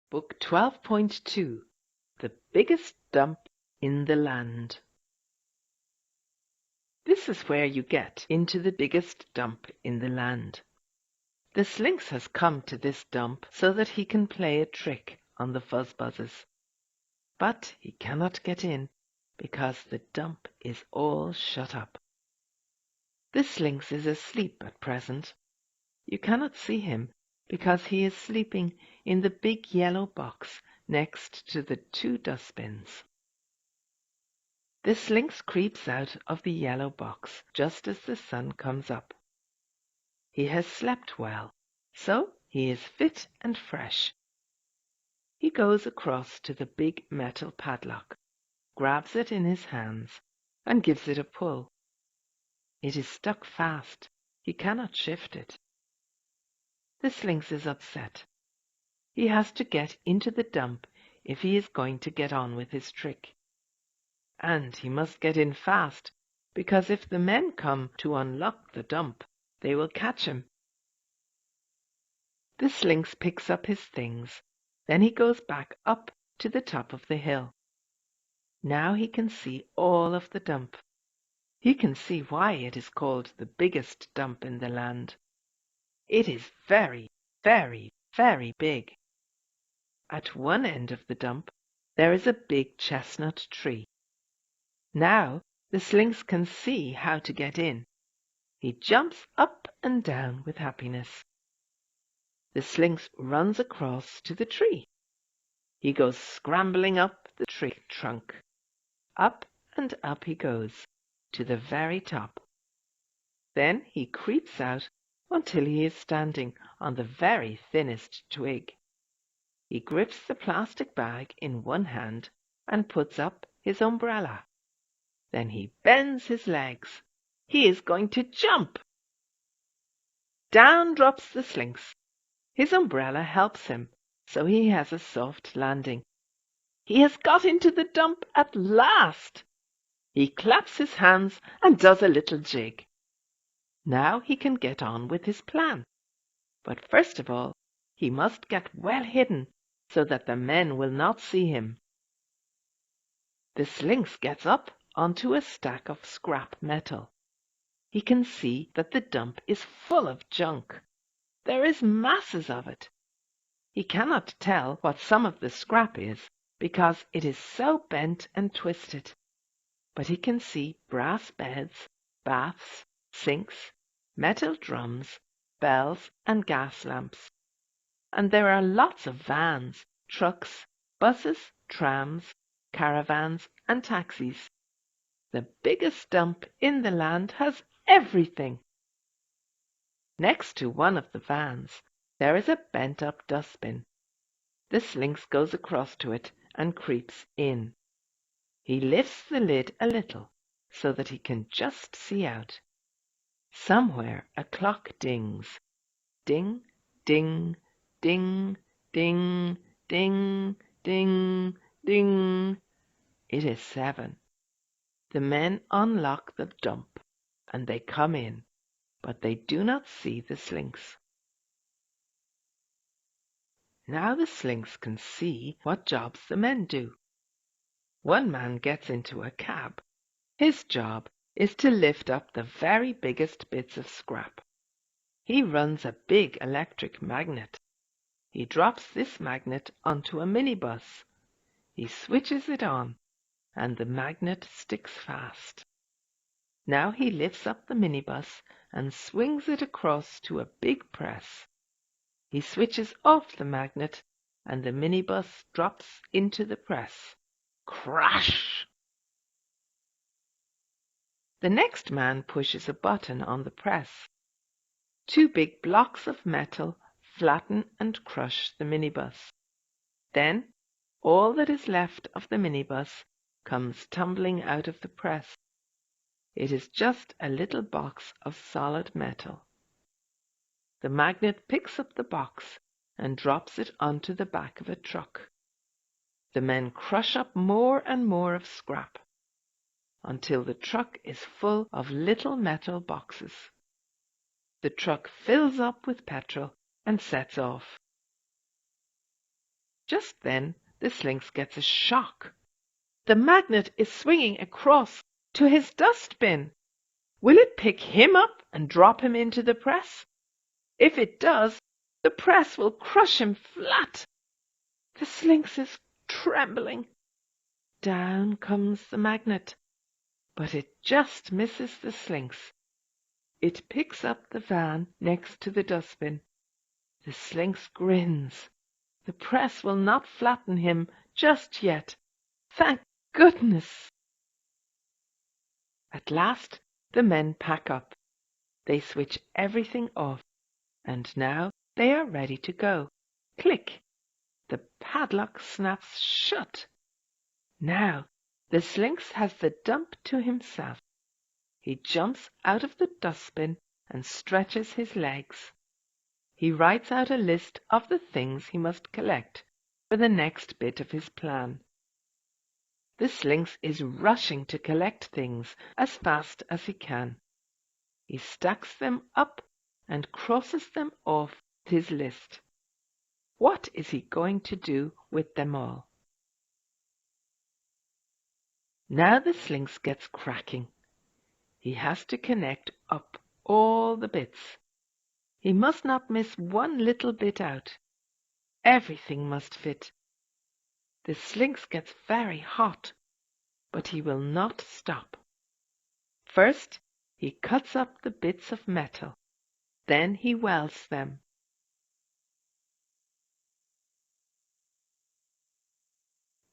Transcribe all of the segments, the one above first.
Book 12.2 The Biggest Dump in the Land. This is where you get into the biggest dump in the land. The Slinx has come to this dump so that he can play a trick on the Fuzzbuzzers. But he cannot get in because the dump is all shut up. The Slinx is asleep at present. You cannot see him because he is sleeping in the big yellow box next to the 2 dustbins. The Slinx creeps out of the yellow box just as the sun comes up. He has slept well, so he is fit and fresh. He goes across to the big metal padlock, grabs it in his hands, and gives it a pull. It is stuck fast. He cannot shift it. The Slinx is upset. He has to get into the dump if he is going to get on with his trick. And he must get in fast, because if the men come to unlock the dump, they will catch him. The Slinx picks up his things. Then he goes back up to the top of the hill. Now he can see all of the dump. He can see why it is called the biggest dump in the land. It is very, very, very big. At one end of the dump there is a big chestnut tree. Now the Slinx can see how to get in. He jumps up and down with happiness. The Slinx runs across to the tree. He goes scrambling up the tree trunk. Up and up he goes, to the very top. Then he creeps out until he is standing on the very thinnest twig. He grips the plastic bag in one hand and puts up his umbrella. Then he bends his legs. He is going to jump. Down drops the Slinx. His umbrella helps him, so he has a soft landing. He has got into the dump at last. He claps his hands and does a little jig. Now he can get on with his plan. But first of all, he must get well hidden so that the men will not see him. The Slinx gets up onto a stack of scrap metal. He can see that the dump is full of junk. There is masses of it. He cannot tell what some of the scrap is because it is so bent and twisted. But he can see brass beds, baths, sinks, metal drums, bells and gas lamps. And there are lots of vans, trucks, buses, trams, caravans and taxis. The biggest dump in the land has everything. Next to one of the vans there is a bent-up dustbin. The Slinx goes across to it and creeps in. He lifts the lid a little so that he can just see out. Somewhere a clock dings. Ding, ding, ding, ding, ding, ding, ding. It is 7. The men unlock the dump and they come in, but they do not see the Slinx. Now the Slinx can see what jobs the men do. One man gets into a cab. His job is to lift up the very biggest bits of scrap. He runs a big electric magnet. He drops this magnet onto a minibus. He switches it on, and the magnet sticks fast. Now he lifts up the minibus and swings it across to a big press. He switches off the magnet, and the minibus drops into the press. Crash! The next man pushes a button on the press. 2 big blocks of metal flatten and crush the minibus. Then all that is left of the minibus comes tumbling out of the press. It is just a little box of solid metal. The magnet picks up the box and drops it onto the back of a truck. The men crush up more and more of scrap until the truck is full of little metal boxes. The truck fills up with petrol and sets off. Just then the Sphinx gets a shock. The magnet is swinging across to his dustbin. Will it pick him up and drop him into the press? If it does, the press will crush him flat. The Sphinx is trembling. Down comes the magnet, but it just misses the Sphinx. It picks up the van next to the dustbin. The Sphinx grins. The press will not flatten him just yet. Thank goodness! At last the men pack up. They switch everything off, and now they are ready to go. Click! The padlock snaps shut. Now the Sphinx has the dump to himself. He jumps out of the dustbin and stretches his legs. He writes out a list of the things he must collect for the next bit of his plan. The Sphinx is rushing to collect things as fast as he can. He stacks them up and crosses them off his list. What is he going to do with them all? Now the Sphinx gets cracking. He has to connect up all the bits. He must not miss one little bit out. Everything must fit. The Sphinx gets very hot, but he will not stop. First, he cuts up the bits of metal. Then he welds them.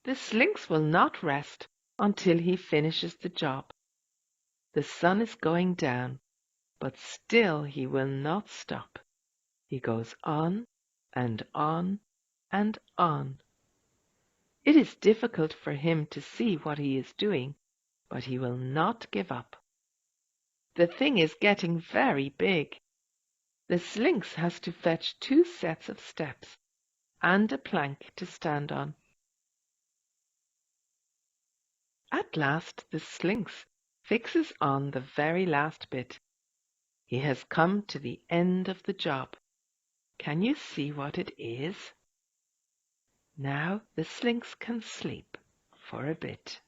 The Sphinx will not rest until he finishes the job. The sun is going down, but still he will not stop. He goes on and on and on. It is difficult for him to see what he is doing, but he will not give up. The thing is getting very big. The Sphinx has to fetch 2 sets of steps and a plank to stand on. At last the Sphinx fixes on the very last bit. He has come to the end of the job. Can you see what it is? Now the Sphinx can sleep for a bit.